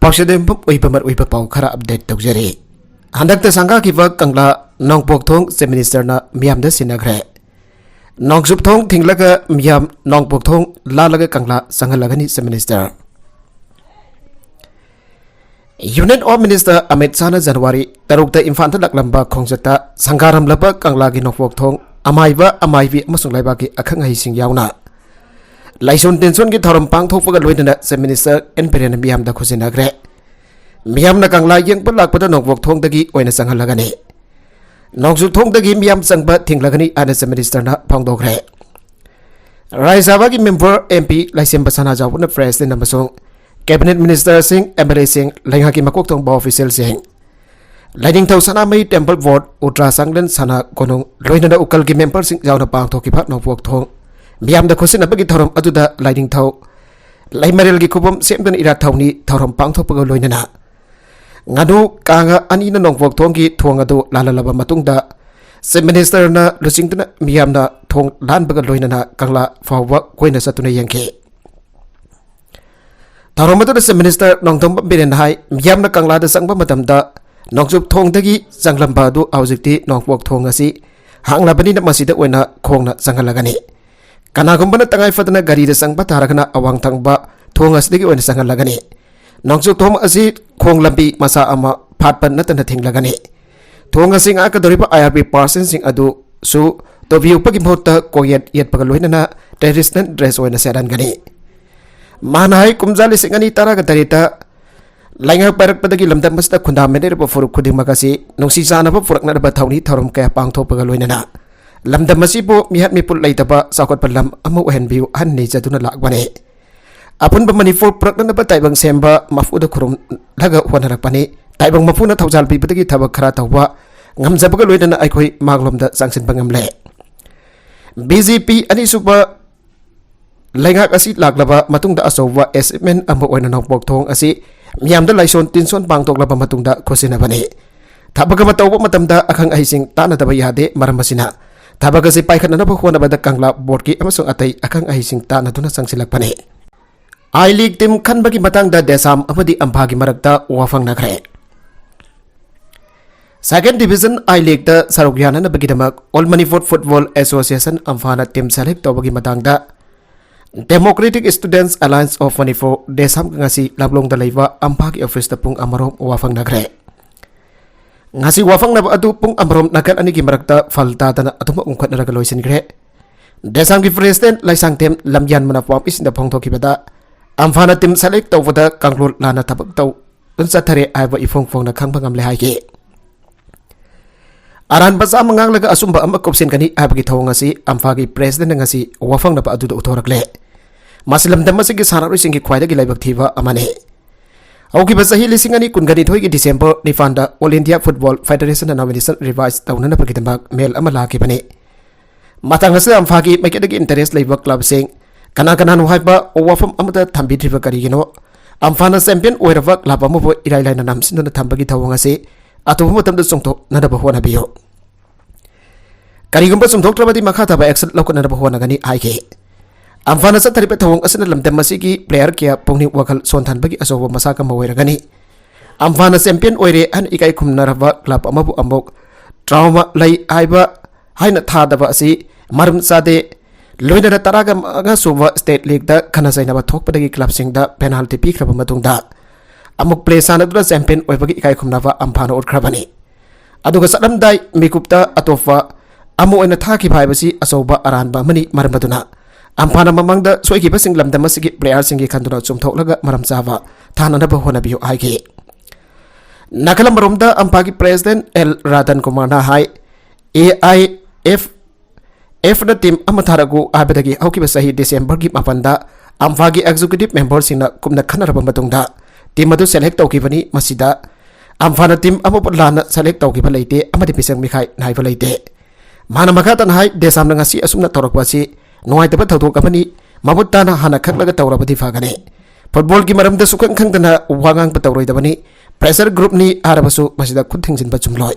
पाक्षदेम उइपमर उइप पाउ खरा अपडेट तौजरे हंदकते संगा की वक कंगला नोंगपोकथोंग चीफ मिनिस्टर ना मियाम द सिनग्रे नोंगसुपथोंग थिंगलगा मियाम नोंगपोकथोंग लालगा कंगला संगलगनी chief minister union of minister Amit Shah ने जनवरी तरुकता इम्फाल लकलंबा खोंजता संगारम लब कंगला की नोंगपोकथोंग अमाइबा अमाइबी अमसुंग लाइबा की अखंग हाइसिंग यावना लाइसोन टेंशन की थौरम पांगथोकपगा लोइदना चीफ मिनिस्टर एन बिरेन मियाम द खुजिनग्रे मियाम ना कंगला यंगप लाकपदा नोंगपोकथोंगदगी ओइना संगलगनी नोंगसुपथोंगदगी मियाम संगबा थिंगलगनी आना चीफ मिनिस्टर ना फोंदोग्रे राज्यसभा की मेंबर एमपी लाइसेंबा सना जावना प्रेसिडेंट अमसुंग कैबिनेट मिनिस्टर सिंह एमएलए सिंह लैंगा की मकोकथोंग ऑफिशियल सिंह लाइनिंगथौ सनामई टेंपल बोर्ड उत्तरा सांगलन सना कोनों लोइना उकल की मेंबर सिंह जावना पांगथोकिबा नोंगपोकथोंग मियाम द खुसिनबगी थौरम अदुदा लाइनिंगथौ लाइमरेल की खुबम सेमदन इराथौनी थौरम पांगथोकपगा लोइना ngadu kanga anina nongpok की थोंग अदु लालालबा मतुंगदा चीफ मिनिस्टर ना लुसिंगतना मियामना थोंग लानबगा लोइना कंगला फावबा कोइना सतुना यंखे थौरमदुदा चीफ मिनिस्टर नोंगथोंग बिरेन हाई मियामना कंगला द संगबा मतमदा नोंगसुप थोंगदगी संगलंबा अदु आउजिक्ति नोंगपोक थोंग असि हांगलाबनिना मसिदा ओइना खोंगना संगलगनी कनागुंबना तंगाई फदना गाड़ी द संगबा तारगना अवांग थंगबा थोंग असदगी ओइना संगलगनी नोंगसुप थोंग असि खोंग लंबी मसा अमा फाटपन नतन थिंगलगनी थोंग सिंग आकदोरिबा आईआरपी पर्सन सिंग अदु सु तोबियुपगी मोत कोयत येतपगा लोइना ट्रेडिशनल ड्रेस ओइना सेरनगनी मानाई कुमजाली सिंगनी तारागा तरिता लाइंगा परकपदगी लमदम मसदा खुंदा मेनेरबा फुरुक खुदिमगासी नोंसी जानबा फुरकनरबा थौनी थौरम कया पांगथोपगा लोइना लमदम मसिबो मिहत मिपुल लैतबा साखोटपा लम अमु ओहनबियु हन्नी जदुना लाकबने अपुनब मणिपुर प्रकनब ताइबंग सेंबा मफुद खुरुम लगा होनरपनी ताइबंग मफुना थौजाल पिबदगी थबक खरा तौबा ngamjabga loidana aikoi maglomda sangsinba ngamle BJP anisuba laingak asi laklaba matungda asowa SMN amba oina nokpok thong asi miyamda laison tinson pangtoklaba matungda khosinabani thabaga matawba matamda akhang ahising tanadaba yade maramasina thabaga se paikhanana bhonabada kangla board ki amasung atai akhang ahising tanaduna sangsilakpani I League team khanbagi matangda desam amadi amphagi marakta wafang nakhre Second Division I League the Sarugyana na bagidamak All Manipur Football Association amphana team select tawbagi matangda Democratic Students Alliance of Manipur desam ngasi lablong dalaiwa amphagi office ta pung amarom wafang nakhre ngasi wafang na adu pung amarom nagal ani gi marakta falta dana atuma ungkhat na galoisin gre desam gi president laisang tem lamyan manapom isinda phongthoki bada amphana team select tawada kanglur lana tabak taw unsa thare aiwa ifong phong na khangbangam le haike Aran basa mangang laga asumba amma kopsin kani abagi thawang asi amphagi president ngasi wafang na ba adu uthorakle maslam damasigi sararu singi khwaida gi laibak thiba amane auki basa hi lisingani kungani thoi gi December nifanda All India Football Federation nomination revise tawna na bagidambak mail amala ki bane matang ase amphagi makedagi interest laibak club sing kana no haiba wafam amata thambi thiba kari gino amphana champion oirava club amu bo irailai na namsin na thambagi thawang ase Atu matamda sungtok nada bahwana biyo. Karigumba sungtok trabadi makata ba exit loko nada bahwana gani aike. Amfana sa taripe thawong asana lamdam masigi player kia pungni wakal sontan bagi asobo masaka mawera gani. Amfana champion oire an ikai kum narava club amabu ambok trauma lai aiba haina thada ba asi marum sade loina da taraga nga suwa state league da khana saina ba thok padagi club sing da penalty pi khraba matung da amuk play sanadura champion oibagi ikai khumnava amphana utkrabani aduga sadam dai mikupta atofa amu oina thaki bhaibasi asoba aranba mani marmaduna amphana mamangda soiki basing lamda masigi player singi khanduna chumthoklaga maram chawa thana na bahona biyo aige nakalam romda amphagi president L Radan Kumar na hai AIF na team amatharagu abadagi aukiba sahi December gi mapanda amphagi executive member singna kumna khanaraba matungda team adu select tawkibani masida amphana team amopulana select tawkiba leite amadi pisang mikhai naiba leite mana makatan hai desam ngasi asumna torakbasi noai taba thawdok amani mabutana hana khaklaga tawrabadi fagane football gi maramda sukang khangdana wangang patawroidabani pressure group ni arabasu masida khuthingjin ba chumloi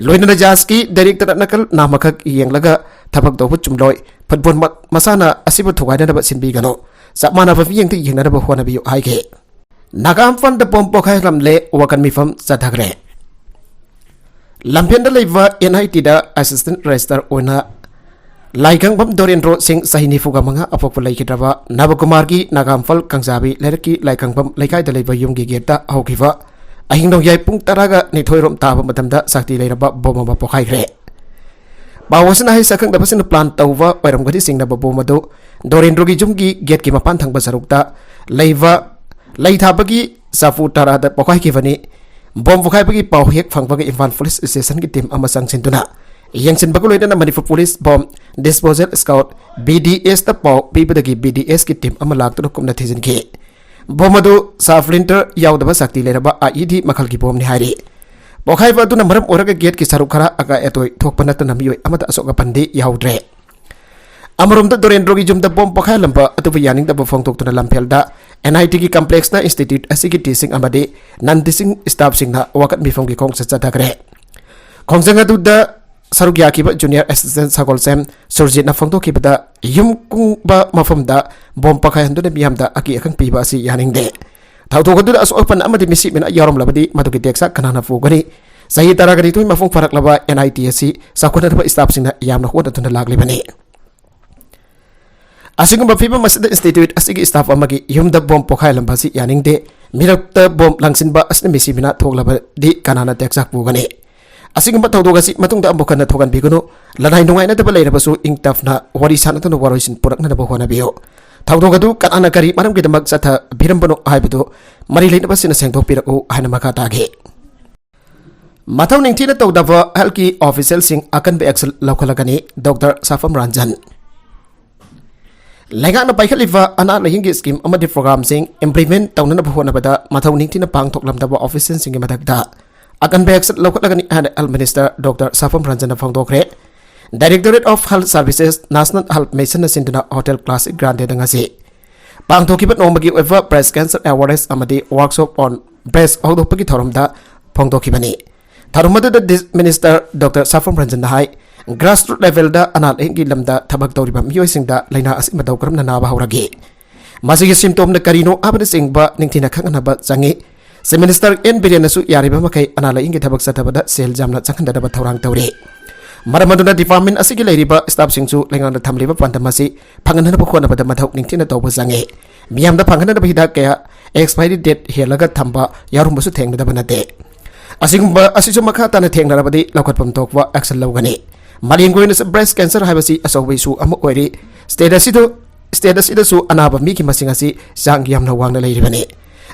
loina jaski director nakal namakak yenglaga thabak do chumloi football masana asibu thugaina ba sinbi gano samana ba yengti yengna ba hona bi haike Nagam fan the bom pokai lamle wakan mifam satagre. Lampian the leva NIT da assistant register ona Laikang bam Dorendro Singh Sahini Fugamanga apopulai kitraba Nabakumargi Nagamfal Kangsabi Lerki Laikang bam Laikai the leva yungi geta Hokiva Ahingno Yai Pung Taraga Nitoirum Taba Matamda Sakti Leraba Bomba Pokai Re. Bawasan ay sakang dapat sin plan tauwa pairam gadi sing na babomado Dorendro gi jumgi get ki mapan thang basarukta laiva laitha bagi safu tarada pokai ki vani bom pokai bagi pau hek phang bagi Imphal Police Station ki team amasang sintuna yang sin baguloy na Manipur Police Bomb Disposal Scout BDS ta pau pibadagi BDS ki team amalak to kum na thizin ki bomado sa flinter yaw daba sakti leraba IED makal ki bom ni hari Pokai ba tu na maram oraga gate ki saruk khara aga etoi thok panat na mioi amata asoka pandi yaudre amarom da Dorendro gi jum da bom pokai lamba atu yaning da bofong tok tu na lampel da NIT ki complex na institute asigi teaching amade nan teaching staff sing na wakat mi fong ki kong sa chadagre khongsanga du da saruk ya ki ba junior assistant sagol sem surjit na fong to ki ba yum kung ba mafam da bom pokai handu na miyam da aki akang pi ba si yaning de Tauto ko dula aso pan amadi misi mina yarom labadi matuki teksa kanana fugani sahi taragari tu mafung farak laba NITSC sakuna ba staff sing na yam na hoda tunda lagli bani asing ba fiba masda institute asigi staff amagi yum da bom pokai lambasi yaning de mirak ta bom langsin ba asna misi mina thok laba di kanana teksa fugani asing ba tauto gasi matung da ambokan na thogan biguno lanai nungai na da balai na basu ing taf na wari sana tu no waroisin purak na ba hona biyo Taudogadu kan anakari maram kita maksata birambano haibedo mari lain pasina sengtok piraku hana makata ge. Matau ning tina taudava halki official sing akan be excel laukalagani Dr. Safam Ranjan. Lenga na paikaliva ana na hingi scheme amadi program sing implement tauna na buhona bada matau ning tina pang tok lamdaba official sing madagda akan be excel laukalagani hana al minister Dr. Safam Ranjan na fangdokre. Directorate of Health Services National Health Mission na sinduna Hotel Classic Grande ngasi. Pangthokibat nomagi over breast cancer awareness amadi workshop on breast ogdopagi thoramda pangthokibani. Tharumada da Minister Dr. Safam Ranjan hai grassroots level da anal engi lamda thabak tawriba miyoi singda laina asima dawkram na naba hauragi. Masigi symptom na karino abada singba ningtina khangana ba jangi. Se Minister N Biryan nasu yariba makai anala ingi thabak satabada sel jamna changanda da thorang tawri. Maramaduna department asigi leiriba staff singsu lengang da thamliba pantamasi phangan na bukhona bada mathok ningtina tawba jange miyam da phangan na bihida kaya expiry date helaga thamba yarum basu thengna da banate asigumba asisu makha ta na thengna rabadi lokatpam tokwa action lawgani malingoina breast cancer habasi asawaisu amu oiri status idasu anaba mi ki masingasi jang yamna wangna leiribani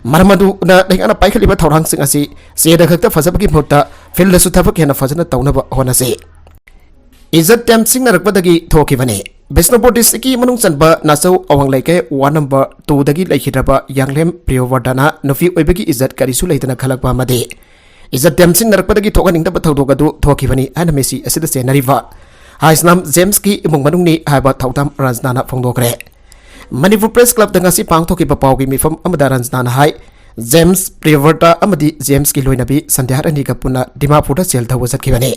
Maramadu na lengana paikaliba thorang sing asi seda khakta fazabagi mota fil da su thabak hena fazana tawna ba honase Izat tem sing narakpadagi thokibani Bisnupur district ki manung sanba nasau awang laike 1 number 2 dagi laikhidraba yanglem priyovardana nufi oibagi izat karisu leitana khalakpa made Izat tem sing narakpadagi thokaning da thodogadu thokibani ana mesi asida senariva Haisnam James ki imung manung ni haiba thautam ranjnana phongdokre Manipur Press Club dangasi pangthokiba pawgi mifam amada ranjnana hai James Priyavarta amadi James ki loinabi sandhya ani ka puna Dimapur da sel thawasat kibani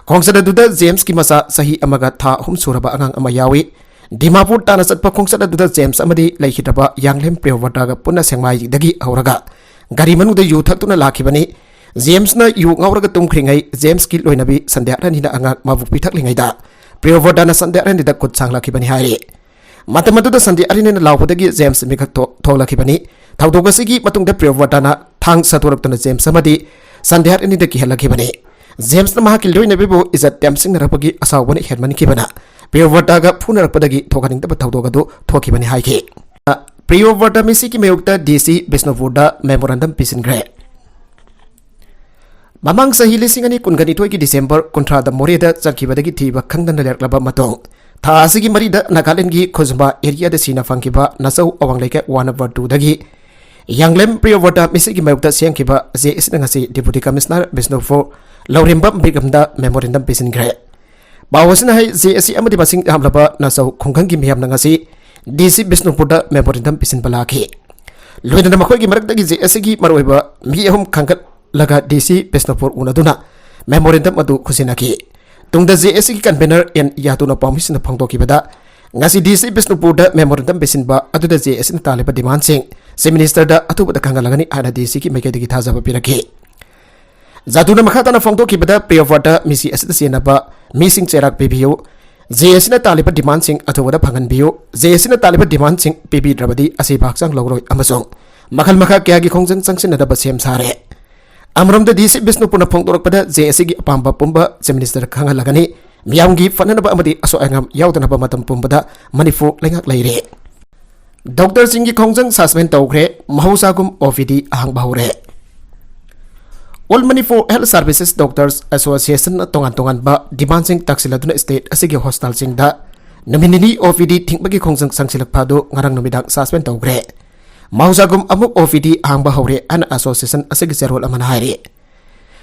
Khongsada duda James ki masa sahi amaga tha hum suraba angang ama yawi Dimapur tana satpa khongsada duda James amadi laikhitaba yanglem Priyavarta ga puna sengmai dagi auraga gari manu da yu thaktuna lakhibani James na yu ngauraga tumkhringai James ki loinabi sandhya ani na anga mabuk pithaklingai da Priyavarta na sandhya ani da kut sang lakhibani hari Matamadu da sandhya ani na lawpodagi James mikak tholakibani thawdogasi matung da Priyavarta na thang saturak tuna James amadi sandhya ani da ki helakibani James na mahakil loina bibo izat temsing narapagi asawani hermani kibana Priyavarta ga phunarappadagi thokaning da thawdogadu thokibani haike Priyavarta misi ki meyukta DC Bisnupurda memorandum pisingre Mamang sahi lisingani kungani toy ki December kontra da moreda charkibadagi thiba khangdan lerklaba matong tha asigi marida Nagaland gi khojba area da sina fangkiba nasau awang leke 1 number 2 dagi Yanglem Priyavarta misi ki meyukta siangkiba je isnangasi Deputy Commissioner Bisnupur Laurimba Bigamda memorandum pisingre Bawasna hai JSC amadi basing hamlaba nasau khongkhang gi miyam nangasi DC Bisnupurda memorandum pisin balaki loina makhoi gi marakdagi JSC gi maroiba mi ahum khangkat laga DC Bisnupur unaduna memorandum adu khusinaki tungda JSC gi convener en yatuna permission phangdoki bada ngasi DC Bisnupurda memorandum pisin ba aduda JSC na taliba demand sing Chief Minister da atubada kangalagani anadi siki maikadagi thajaba piraki Zatuna makhatana phongto kibada pay of water misi asita senaba missing cherak pibiu JS na taliba demand sing atubada phangan biu JS na taliba demand sing pibi drabadi asi baksang logroi amasong makal makha kya gi khongjang changsin na ba sem sare amram da disi bisnu puna phongtorok pada JS gi apamba pumba Chief Minister kangalagani miyamgi fanana ba amadi aso angam yaudana ba matam pumbada Manipur lengak leire Dr. Singh Khongjang suspend tawgre mahusagum OPD ahang bahure All Manipur Health Services Doctors Association tongan ba demand sing taksiladuna state asigi hostel sing da nominally OPD thingbagi khongjang sangsilak phadu ngarang numidang suspend tawgre mahusagum amuk OPD ahang bahure an association asigi zerol aman hairi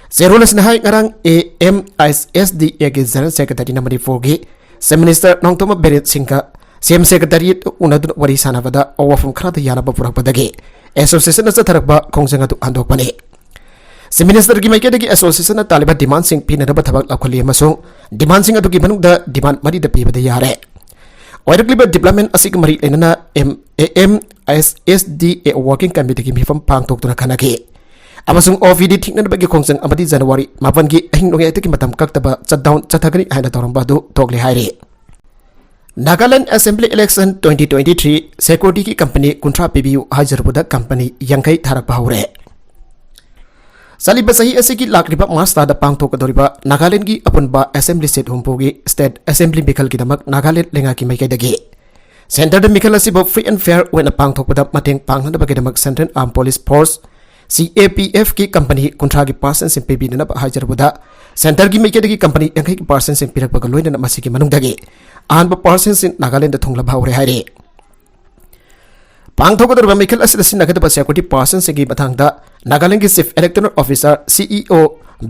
zerol asna hai ngarang AMISSDA ge general secretary na Manipur gi Chief Minister Nongtoma Berit Singha CM Secretary unadun wari sanabada awafum khrada yanaba purakpadagi association na satharakba khongjang adu andokpani Chief Minister gi maikadagi association na taliba demand sing pinadaba thabak lakhali amasung demand sing adu gi manungda demand mari da pibada yare oirakliba development asig mari lenana AMISSDA working committee gi mifam pangtoktuna khanagi amasung OVD thiknaba gi khongjang amadi January 9 gi ahing nongai atiki matam kaktaba shutdown chathagani haina toramba adu tokle hairi Nagaland Assembly Election 2023 Security की company कुंट्रा PBU हाजरबुदा company यंगई थारक बाहुरे सालिबा सही ऐसे की लाकरिबा मास्ता द पांगथोकदोरिबा नागालैंड की अपुनबा असेंबली सीट हुंपोगी स्टेट असेंबली मिखल की दमक नागालैंड लेंगा की माइकैदगी सेंटर द मिखल असिबो फ्री एंड फेयर वेन पांगथोकदा मतेंग पांगनबा की दमक central arm police force CAPF की कंपनी कुंट्रा की पर्सन सिंह PB नब हाजरबुदा सेंटर की माइकैदगी कंपनी यंगई की पर्सन सिंह पिरकबा लोइना मसी की मनुंगदगी आनब पर्सन सिंह नागालैंड थोंगला भावरे हाइरे पांगथोकदरबा मिखल असिदा सिनगदबा सिक्योरिटी पर्सन सिंह की मथांगदा नागालैंड की chief electoral officer CEO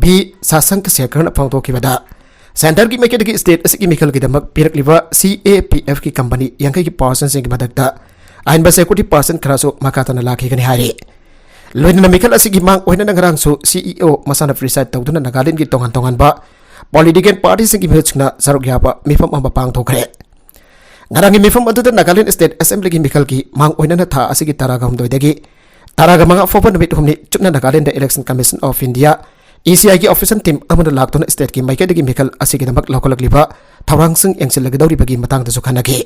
B Sasank Shekhar पांगथोकिबदा सेंटर की माइकैदगी स्टेट असि मिखल की दमक पिरकलिबा CAPF की कंपनी यंगई की पर्सन सिंह की मदकदा आइनबा सिक्योरिटी पर्सन खरासो मकातना लाखिगनि हाइरे लोइना मिखल असि की मांग ओइना नगरांगसु CEO मसाना प्रिसाइड तौदुना नागालैंड की तोंगान बा Political parties की मिहुचना सरुक याबा मिफम अमा पांगथोखरे ngarang मिफम अदुदा नागालैंड स्टेट असेंबली की मिखल की मांग ओइना था असि तारागम दोइदगी तारागमंगा फोपन मिट हमनि चुकना Nagaland election commission of India ECI की ऑफिसर टीम अमन लाक्तोना स्टेट की माइकेदगी मिखल असि की दमक लौकलकलिबा थौरांगसिंग एंगसिलगदौरिबगी मतंगदसु खनगे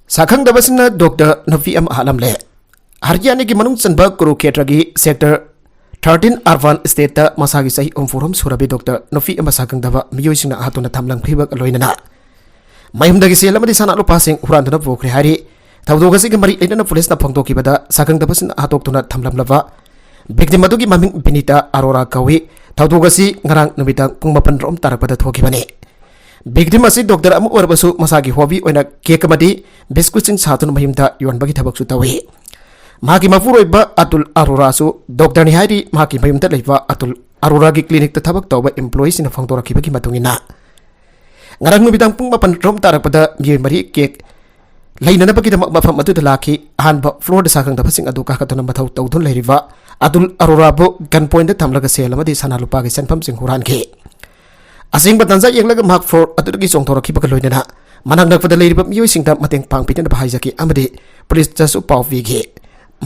साखंगदबसिना डॉक्टर नफी अम हालमले हरियाणा की मनुंग चनबा कुरुक्षेत्र की सेक्टर 13 अर्बन स्टेट मसागी सही उमफुरम सुरबी डॉक्टर नफी अमा साखंगदबा मियोइसिंगना हातोना थामलंग फिबक लोइनना mayumdagi selamadi sana lupasing hurandana bokre hari thawdogasi ke mari ainana police na phangtokibada sakangdabasin hatoktuna thamlamlaba victim adugi maming Benita Arora kawi thawdogasi ngarang numidang pung 8 rom tarakpada thokibane victim asi doctor amu orbasu masagi hobby oina cake amadi biscuit sing satun mayumda yonbagi thabak su tawi maki mafuroiba Atul Arora su doctor ni hari maki mayumda leiba Atul Arora gi clinic ta thabak tawba employees na phangtorakibagi matungina ngarang numidang pung 8 rom tarakpada mi mari cake lainana bagi damak mafam adu dalaki hanba floor da sakang dabasing adu kakatuna mathau tawdun leiriba Atul Arora bo gunpoint da thamlaga selamadi sana lupa gi senpham sing huran ke asing batanza yenglaga mak floor adu gi songthoraki baka loinana manang nakpada leiriba miyoi singda mateng pangpitena bahajaki amadi police jasu pawvi ge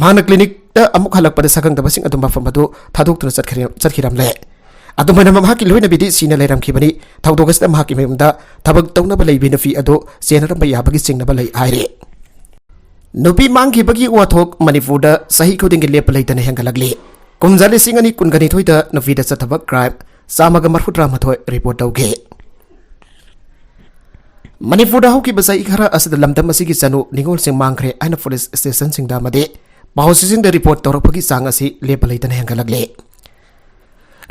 mana clinic da amuk halak pada sakang dabasing adu mafam adu thaduk tuna chatkiram le adu mana mahaki loina bidi sina leiram kibani thawdogas da mahaki memda thabak tawna ba leibi na fi adu senara ba yabagi singna ba lei aire nupi mangki bagi wathok Manipur da sahi khuding ge lep leitana hengalagli kumjali singani kungani thoida nupi da chathabak crime samaga marfutra mathoi report tawge Manipur da hoki basai khara asada lamdam asigi chanu ningol sing mangkhre aina police station singda made bahosisin da report tawrakpagi sang asi lep leitana hengalagli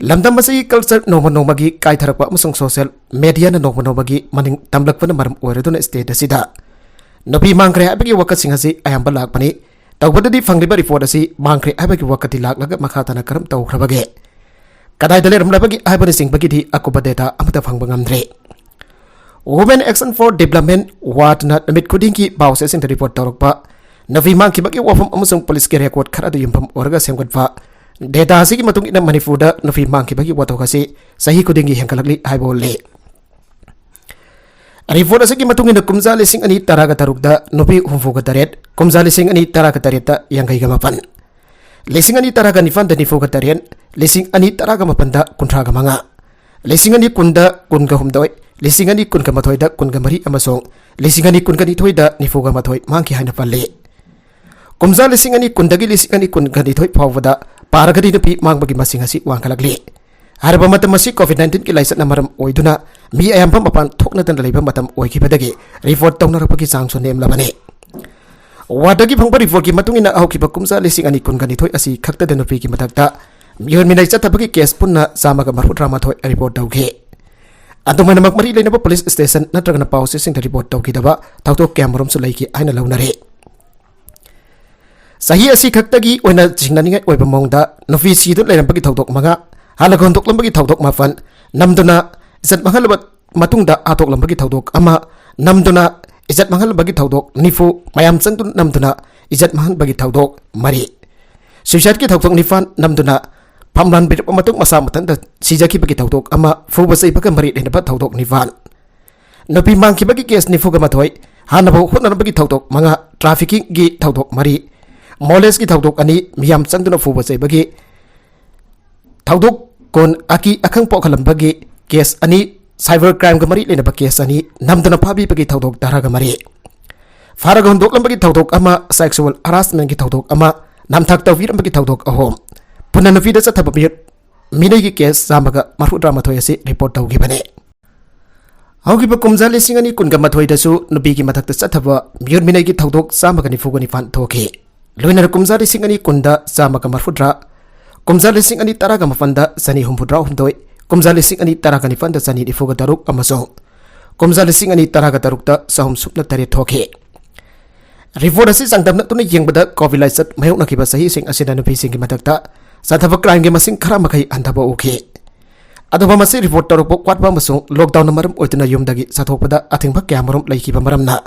lamdam masai culture nongmagi kai tharakpa amasung social media na nongmagi maning tamlakpana maram oiraduna state asida nupi mangkhre abagi wakat sing asi ayamba lakpani tawbadadi fangliba report asi mangkhre abagi wakati laklaga makhatana karam tawkhrabage kadai dale ramlabagi aibani singbagi di akuba data amata phangbangamdre Women Action for Development wat na namit kuding ki bawse sing report tawrakpa nupi mangki bagi wafam amasung police ki record khara du yumpam orga semgatwa data asigi matung ina Manipur da nufi mangki bagi watokasi sahi kudingi hengkalakli haibole report असगी मतुंगिन कुमजा लिसिंग अनि तरागा तरुकदा नुपी हुंफुगा तरेट कुमजा लिसिंग अनि तरागा तरेटा यांगैगा मपन लिसिंग अनि तरागा निफान the निफुगा तरेन लिसिंग अनि तरागा मपन दा कुंथ्रागा मंगा लिसिंग अनि कुंदा कुनगा हुमदोय लिसिंग अनि कुनगा मथोय दा कुनगा मरी अमसोंग लिसिंग अनि कुनगा निथोय दा निफुगा मथोय मांगकी हाइना पल्ले कुमजा लिसिंग अनि कुंदगी लिसिंग अनि कुनगा निथोय फावदा पारगदी नुपी मांगबगी मसिंग असी वांगलगले हरब मतम असी कोविड-19 की लाइसत नमरम ओइदुना मी अयंपम मपान थोकनतन लैब मतम ओइखिबदगी रिपोर्ट तौनरपगी चांगसो नेमलबने वादगी फंग रिपोर्ट की मतुंगिना आउखिब कुमजा लिसिंग अनि कुनगनि थोय असी खक्तद नुपी की मथक्ता मियोन मिनाय चथबगी केस पुन्ना सामगा मरफुद्रामा थोय रिपोर्ट तौखे अदुमनमक मरी लेनब पुलिस स्टेशन नत्रगना पाउसे सिंग रिपोर्ट तौखिदबा थौतो कैमरम सु लैकी आइना लौनरे सही असी खक्तगी ओइना जिंगनानिंगै ओइब मोंगदा नुपी सीदु लेरंबगी थौदोक मगा हालगोन तोकलंबगी थौदोक माफन नमदुना इज्जत महलब मतुंगदा आतोकलंबगी थौदोक अमा नमदुना इज्जत महलबगी थौदोक निफु मयाम चंगदु नमदुना इज्जत महलबगी थौदोक मरी सुइसाइड की थौदोक निफान नमदुना फमलान बिरप मतुंग मसा मतंदा सिजाखिबगी थौदोक अमा फुबसैबगा मरी लेनब थौदोक निफान नुपी मांगखिबगी केस निफुगा मथोय हानबो होनरबगी थौदोक मंगा ट्रैफिकिंग गी थौदोक मरी मोलेस की थौदोक अनि मियाम चंगदुना फुबसैबगी थौदोक कोन अकी अखंग पोखलंबगी केस अनि साइबर क्राइम गमरी लेनब केस अनि नमदुना फाबीबगी थौदोक दारागा मरी फारगा हुंदोकलंबगी थौदोक अमा सेक्सुअल हरासमेंट की थौदोक अमा नामथाक तौवीरंबगी थौदोक अहोम पुनः नुपीदा चथब मिनैगी केस सामगा मरफुद्रा मथोय असी रिपोर्ट तौगिबने हौगिब कुमजा लिसिंग अनि कुनगा मथोयदसु नुपीगी मथक्ता चथब मियोन मिनैगी थौदोक सामगा निफुगा निफान थोखे लोइनर कुमजा लिसिंग अनि कुंदा सामगा मरफुद्रा कुमजा लिसिंग अनि तरागा मफंदा सनी हुमफुद्रा हुमदोय कुमजा लिसिंग अनि तरागा निफंदा सनी निफुगा तरुक अमसों कुमजा लिसिंग अनि तरागा तरुकता सहम सुपना तरे थोखे रिपोर्ट असी संगदमना तुना येंगबदा कोविड लाइसत मयोकनखिबा सही सिंग असिना नुपीसिंगी मथक्ता साथब क्राइम के मसिंग खरा मखै हंथबा उखे अदुबा मसी रिपोर्ट तरुक क्वाटबा मसों लॉकडाउन मरम ओइतना युमदगी सथोकपदा अथिंगबा क्यामरम लैखिबा मरमना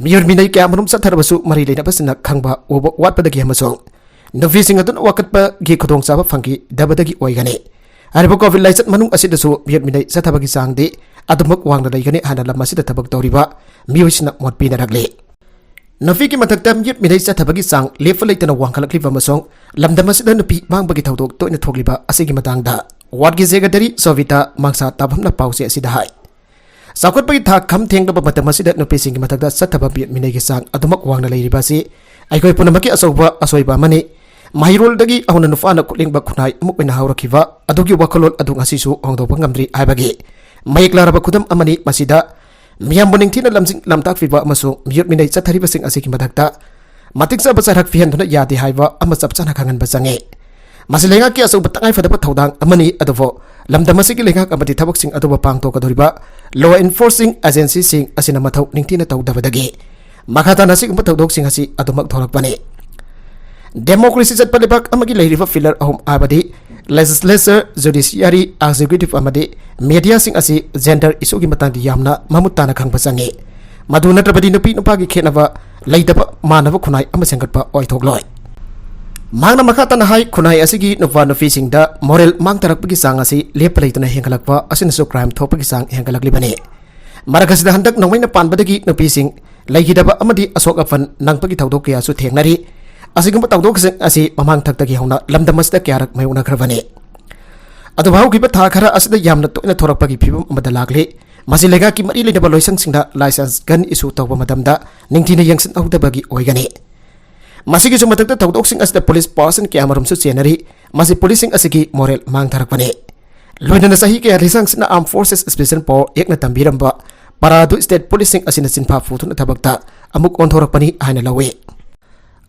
मियोर मिनै क्यामरम सथरबसु मरि लेनबसिना खंगबा ओबो वाटपदगी हमसों नुपीसिंग अदुन वाकटपगी खुदोंचाबा फंगी दबदगी ओइगने हरब कोविड लाइसत मनुंग असिदसु मियोर मिनै सथबगी चांगदे अदुमक वांगना लैगने हाना लमसिदा थबक तौरिबा मियोइसिना मोटपिनरगले नुपी की मथक्ता मियोर मिनै सथबगी चांग लेफ लैतना वांगखलक्लिबा मसों लमदमसिदा नुपी मांगबगी थौदोक तोइना थोगलिबा असिगी मतंगदा वार्डगी सेक्रेटरी सोविता मांगसा ताबमना पाउसे असिदा हाय साउखटपगी था खम थेंगदबा मतमसिदा नुपीसिंगी मथक्ता सथबा मियोर मिनैगी चांग अदुमक वांगना लैरिबासि अखोय पुनमकी असौबा असोइबा मने माहिरोलदगी अहुना नुफाना कुलिंगबा खुनाय अमुकना हावरखिबा अदुगी वखलोल अदु ngasisu hongdoba ngamdri aibagi mayek laraba khudam amani masida miyam boningthina lamjing lamtak fiba amasu miyot minai chathariba sing asiki madakta matiksa basarak fihanduna yadi haiba ama chapchana khangan basange masilenga ki asu batangai fadaba thodang amani adovo lamdamasiki lenga amati thabak sing adoba pangto kadoriba law enforcing agency sing asina mathau ningthina tawdabadagi makhata nasik mathawdok sing asi adumak thorakpane democracy चटपलेबाक अमगी लैरिबा pillar अहम आबदी legislature judiciary executive अमदी media सिंग असी gender इशूगी मतंगदी यामना ममुताना खंगबा संगे मधु नत्रबदी नुपी नुपागी खेनबा लैदबा मानब खुनाय अम सेंगटबा ओइथोगलोय मांगना मखातना हाय खुनाय असिगी नुपा नुपी सिंगदा मोरल मांगतरकबगी सांग असी लेप लैतना हेंगलकबा असिनसु क्राइम थोपगी सांग हेंगलकलिबने मरगसिदा हंदक नंगमैना पानबदगी नुपी सिंग लैगिदबा अमदी असोक अफन नंगपगी थौदोक कयासु थेंगनरी असिगुम्बा तौदोकसिंग असी ममांग थक्तगी हौना लमदमसदा क्यारक मयोनखरबने अदुबाउगिबा था खरा असिदा यामना तोइना थोरकपगी फिबम अमदा लागले मसि लेगा की मरि लेदबा लोइसंगसिंगदा लाइसेंस गन इशू तौबा मदमदा निंगथिना यंगसिन औदबगी ओइगने मसिगी जुमतकता तौदोकसिंग असिदा पुलिस पर्सन क्यामरमसु चेनरी मसि पुलिसिंग असिगी मोरल मांग थरकपने लोइनना सही के रिसंगसिना आर्म फोर्सेस स्पेशल पावर एकना तंबीरंबा परादु स्टेट पुलिसिंग असिना चिनफा फुथुना थबकता अमुक ओंथोरकपनी हाइना लवे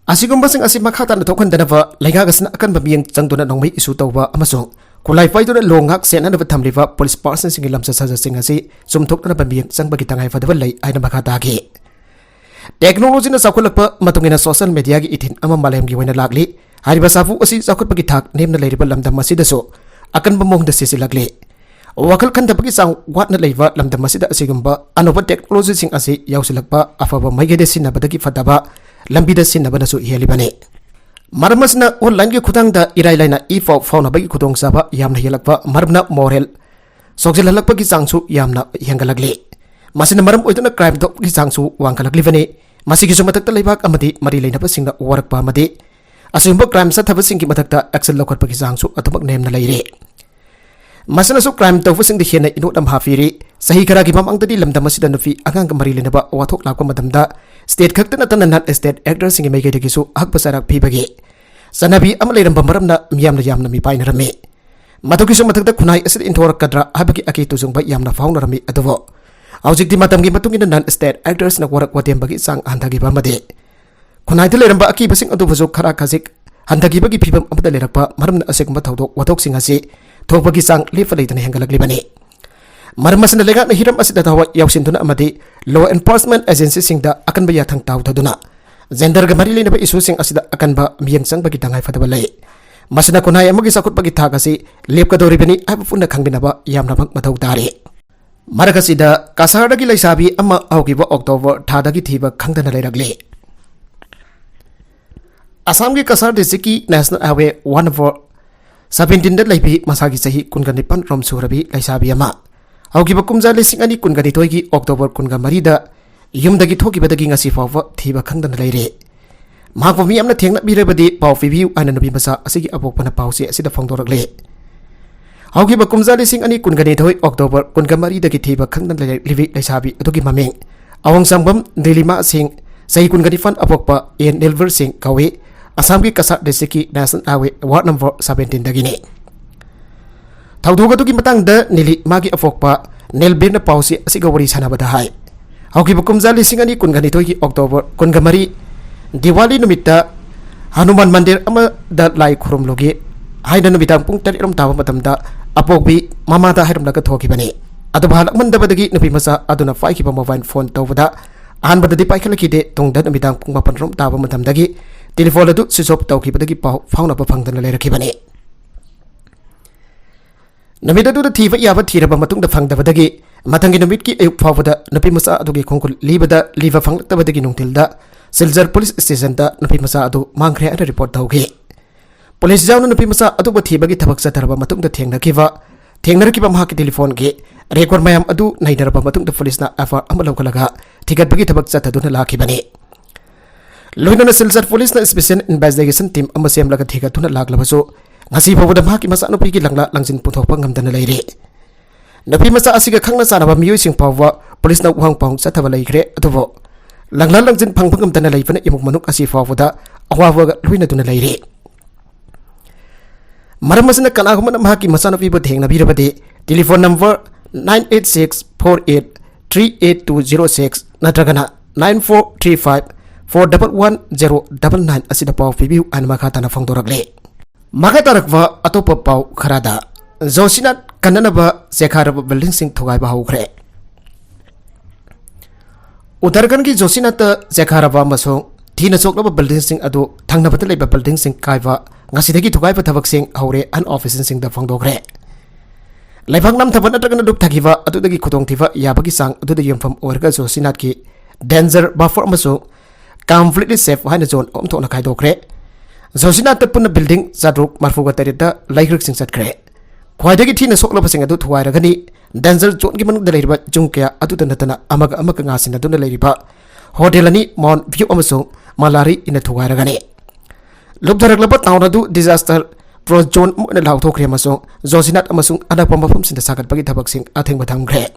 असिगुम्बसिंग असि मखाताना थोखनदनबा लैगागसना अकनबा मियंग चंगदुना नोंमै इशू तौबा अमसों खुलाई फाइदुना लोंगाक सेननबा थमलिबा पुलिस पर्सन सिंगी लमसा सजसिंग असि सुमथोकनबा मियंग चंगबगी तंगाय फदबा लै आइना मखातागे टेक्नोलॉजीना चाखुलकपा मतुंगिना सोशल मीडिया की इथिन अमा मालेमगी वैना लागली हारिबा साफु असि चाखुलपगी थाक नेमना लैरिबा लमदम मसिदसो अकनबा मोंगदा सिसिलगले वखल खंदबगी चांग वाटना लैबा लमदम मसिदा असिगुम्बा अनोबा टेक्नोलॉजी सिंग असि याउसिलकपा अफबा मैगेदे सिनबदगी फदबा लंबीदा सिनबनसु हेलिबने मरमसना ऑनलाइन के खुदांगदा इराइलाइना ई फाउनबगी खुदोंगसाबा यामना हेलकपा मरमना moral सोक्सिलहलकपगी चांगसु यामना हेंगलगले masina maram oiduna crime dog gi changsu wangkalaklibani masigi su matakta leibak amadi mari leinaba singna warakpa amadi asumba crime sa thabasing gi matakta action lokhat pagi changsu atumak nemna leire masana su crime tawfu sing de hena inu dam hafiri sahi khara gi mamang tadi lamdam asida nufi agang mari leinaba wathok lakwa madamda state khakta natana not state actor sing mai gi su hak pasarak phibagi sanabi amaleiramba maramna miyamna yamna mi painarame matuki su matakta khunai asid intorak kadra habaki aki tuzungba yamna faunarami adovo Aujik di matam gi matung ina non state actors na warak watem bagi sang handagi bamade khunai de leramba aki basing adu buzu khara khazik handagi bagi phibam amda lerakpa maramna asek ma thodok wadok singa si thok bagi sang lefa leitane hengalak libani maram masna lega na hiram asida tawa yausin duna amadi law enforcement agency singda akan ba yathang taw thaduna gender ga mari lena ba issue sing asida akan ba miyang sang bagi tangai fadaba lai masna khunai amagi sakut bagi thagasi lepka doribani ab funna khangbina ba yamna bak mathau tare Maragasida kasardagi laisabi ama augiba October thadagi thiba khangdana leiragle Assam gi kasar districti national highway 1/17 da laibi masagi sahi kungani pan rom surabi laisabi ama augiba kumja lesing ani kungani toigi October kunga marida yumdagi thoki badagi ngasi fawa thiba khangdana leire mahakwa mi amna thengna birebadi pau fibiu ananubi masa asigi abokpana pausi asida phongdorakle Auki bakumza lising ani kungani thoi October kungamari dagi thiba khangdan livi laisabi adugi mameng awang sangbam delima sing sahi kungani fan apokpa en nelver sing kawe Assam gi kasar districti national highway ward number 17 dagi ne thauduga dugi matang da nili magi apokpa nelbir na pausi asiga wari sanabada hai auki bakumza lising ani kungani thoi October kungamari Diwali numitta Hanuman mandir ama da lai khurum logi haida nubitang pung tari rom tawa matamda apokbi mamada hairam laga thoki bani adu bhalak mandabadagi nupi masa aduna faiki ba mobile phone tawbada an badadi paikhalaki de tungda nubitang pung mapan rom tawa matamdagi telephone adu switch off tawki badagi pau fauna ba phangdana leiraki bani namida du thiba yaba thiraba matung da phangdabadagi matangi numit ki ayuk phawada nupi masa adugi khongkul libada liva phangtabadagi nungtilda Siljar police station da nupi masa adu mangkhre ana report tawgi Police jauna nupi masa adu bathi bagi thabak satharaba matung da thengnar ki ba mahaki telephone ge record mayam adu naidaraba matung da police na afar amalau kalaga thigat bagi thabak sathaduna lakhi bani loina silsar police na special investigation team amasem laga thigatuna laklabaso ngasi bawda mahaki masa nupi ki langla langjin puthok pa ngamdana leire nupi masa asiga khangna sanaba miyoi sing pawwa police na uhang pang sathaba leikre adubo langla langjin phangphang ngamdana leifana imuk manuk asi fawda awawa loina duna leire Maramasana kanagumana mahaki masana pibo thengna birabade telephone number 98648382206 natragana 9435411099 asida pau pibiu an makata na phangdorakle makatarakwa atopa pau kharada Josina kananaba sekharaba building sing thogai ba haukhre Uttarakhand ki Josina ta sekharaba masong thina soklaba building sing adu thangnabata leiba building sing kaiwa ngasidagi thugai pa thabak sing haure an office sing da phangdokre laibhang nam thaban atagana duk thagiwa adudagi khutong thiwa yabagi sang aduda yemfam orga Josinat ki danger buffer amaso completely safe haina zone om thona khaidokre Josinat ta punna building zadruk marfuga tarita laikrik sing satkre khwaidagi thina soklaba sing adu thuwai ragani danger zone gi manuk da leiriba jungkya aduda natana amaga ngasin aduna leiriba hotel ani mon view amaso malari ina thuwai ragani Lubdaraklaba taunadu disaster pro zone na lauthokre amasong Josinat amasung anakpa mafam sinda sagat bagi thabak sing atheng bathangre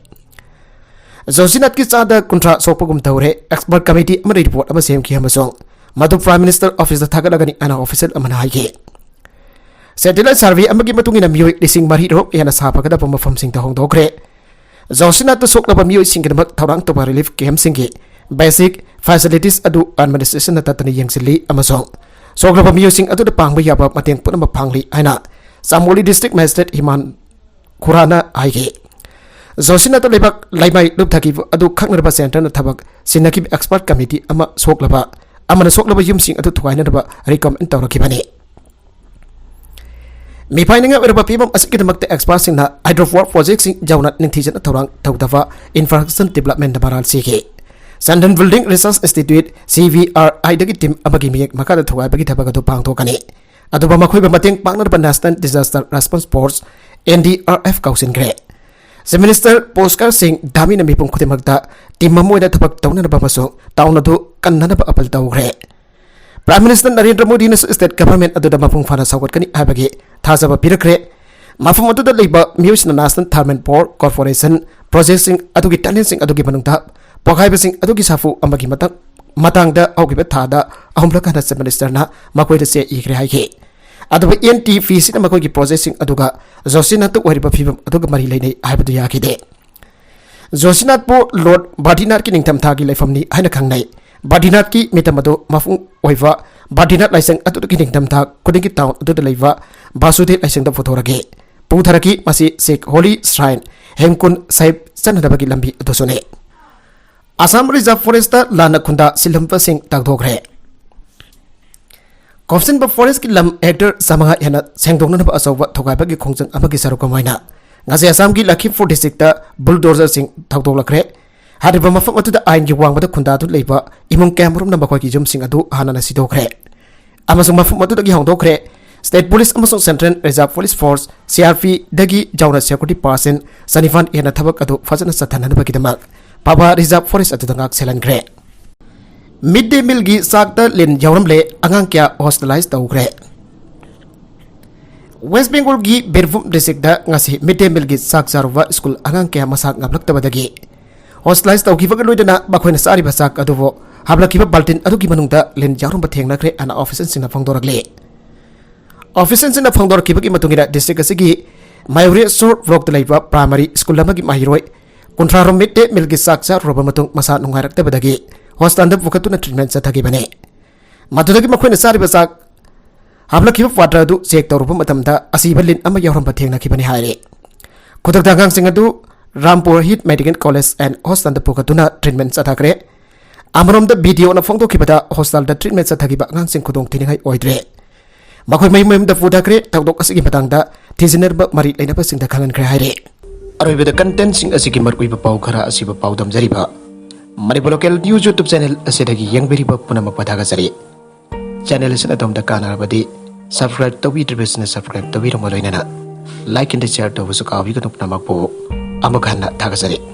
Josinat ki chada kuntra sokpagum tawre expert committee amari report ama semki amasong madu prime minister office da thagalagani ana official amana haige satellite survey amagi matungina miyoi lising mari ro yana sapagada mafam sing ta hongdokre Josinat to soklaba miyoi singgemak thawrang to relief camp singi basic facilities adu administration na tatani yengsili amasong Soklaba miyosing atu da pangba yaba mateng punama pangli aina Samoli district magistrate Himan Kurana aige Josina ta lebak laimai lup thaki adu khaknarba center na thabak sinaki expert committee ama soklaba amana soklaba yumsing atu thuaina ba recommend tawraki bani mi finding up erba pibam asikitamakte expert sing na hydrowork project sing jauna ningthijan thawrang tawdawa infrastructure development da baral sike Sandan Building Research Institute CVRI dagi team abagi miyek makada thuai bagi thabaga do pang thokani aduba makhoi ba mateng partner ba National Disaster Response Force NDRF kausin gre Chief Minister Poskar Singh Damina Mipum Kutimagda Team Mamoida Tapak Taunan Bamaso Taunadu Kananaba Apple Taugre. Prime Minister Narendra Modi State Government Adu Mapung Fana Sawatkani Abagi Tazaba Pirakre Mafumoto the Labor Musin National Tharman Port Corporation Processing Adugi Talent Adugi Manunta Pokaibasing Adugi Safu Amagi Matangda Augiba Tada Amblakana Chief Minister Na Makoida Se Igre Hake. Aduba NT fees in Makogi processing Aduga Zosina to Wariba Fibum Aduga Marilene Ibadu Yakide. Zosinat Po Lord Badinat Kiningtam Tagi Lefamni Hanakangai. Badinatki Metamado Mafung Oiva Badinat Liceng Atu Kiningtam Tag Kudiki Town to the Leva Basude Liceng the Fotorage. Putaraki Masi Sikh Holy Shrine Hemkun Saib Sanadabagi Lambi Dosone. Assam Reserve Forester Lana Kunda Silumpa Singh Tagdogre. Kofsin ba forest ki lam hector samaha yana sengdongna ba asawa thogaiba ki khongjang amagi sarukomaina ngase Assam ki Lakhimpur district ta bulldozer sing thagdoglakre hariba mafam atu da ain ki wangba da khunda tu leiba imong camerum na bakoi ki jum sing adu hanana sidokre amasung mafam atu da ki hongdokre state police amasung central reserve police force CRP dagi jauna security person sanifan yana thabak adu fajana sathana ba ki damak paba reserve forest atu da ngak selangre Midday meal gi sakta lin jawramle angang kya hospitalized tawgre. West Bengal gi Birbhum district da ngasi midday meal gi sak sarwa school angang kya masak ngablak tabadagi. Hospitalized tawgiba ga loidana bakhoina sari basak aduvo hablakiba baltin adugi manungda lin jawram bathengna kre ana officer sina phangdoragle. Officer sina phangdor kiba gi matungira district asigi Mayuri Short Block da laiba primary school lamagi mahiroi kontrarom midday meal gi sak sarwa matung masa nungairak tabadagi. Hospital Pukatuna treatment at Tagibane. Matudaki Makwin Sari Basak Hablaki of water do Sek Matamda, Asibalin Amayaram Patina Kibani Hire. Kotagang Singadu, Rampur Hit Medical College and Hospital Pukatuna treatments at Agre. Amarom the video on a Fonto Kibata, Hospital the treatments at Tagiba Nansing Kudong Tinai Oidre. Makway the Fudakre, Tagdok Asigipatanga, Tizinerba Marie Lenapas in the Kalan Krahire. Are with the contents in Asigimar Wiba Paukara Asiba Paudam Zariba. Manipur local news YouTube channel asidagi yang beriba punama padagasari. Channel is atom da kana badi subscribe to we business subscribe to we romoloinana. Like and share to busuka wiganuk namakpo amakana tagasari.